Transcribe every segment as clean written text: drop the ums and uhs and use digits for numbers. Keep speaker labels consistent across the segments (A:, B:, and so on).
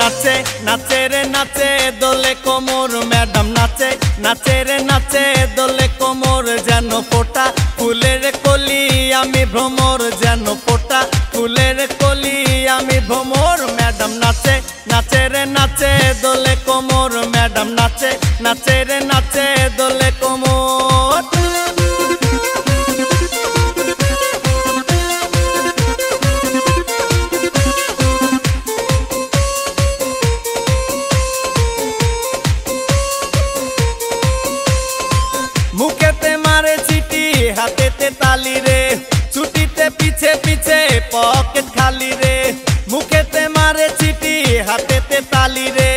A: নাচে নাচে রে নাচে দোলে কোমর ম্যাডাম নাচে নাচে রে নাচে দোলে কোমর যেন ফোটা ফুলের কলি আমি ভ্রমর যেন ফোটা ফুলের কলি আমি ভ্রমর ম্যাডাম নাচে নাচে রে নাচে দোলে কোমর ম্যাডাম নাচে নাচে রে নাচে দোলে কোমর मुखेते मारे चिटी हाथेते ताली रे छुटीते पीछे पीछे पॉकेट खाली रे मुखेते मारे चिटी हाथेते ताली रे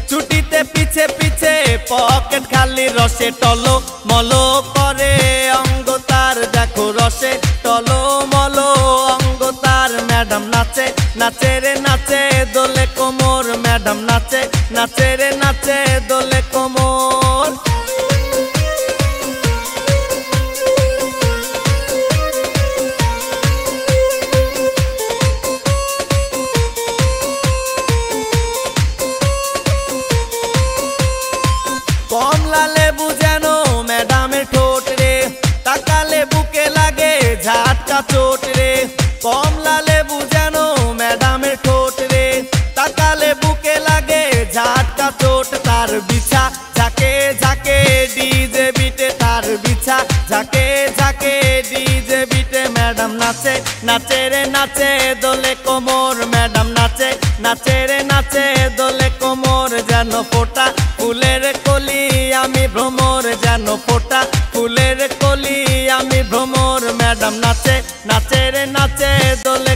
A: छुटीते पीछे पीछे पॉकेट खाली रसे टलो मलो करे अंग तार देखो रसे टलो मलो अंग तार मैडम नाचे नाचे रे नाचे दोले कोमर मैडम नाचे नाचे रे नाचे दोले कोमर कमला लेबू जेनो मैडम ठोट रे ताकाले बुके लागे झटका चोट रे कमला लेबू जेनो मैडम ठोट रे ताकाले बुके लागे झटका चोट तार बिछा झाके झाके डीजे बीटे तार बिछा झाके झाके डीजे बीटे मैडम नाचे नाचे रे नाचे दोले कोमर मैडम नाचे नाचे रे नाचे दोले कोमर जेनो फोटा फुलेर कली आमी भ्रमर जेनो फोटा फुलेर कली आमी भ्रमर मैडम नाचे नाचे रे नाचे दोले।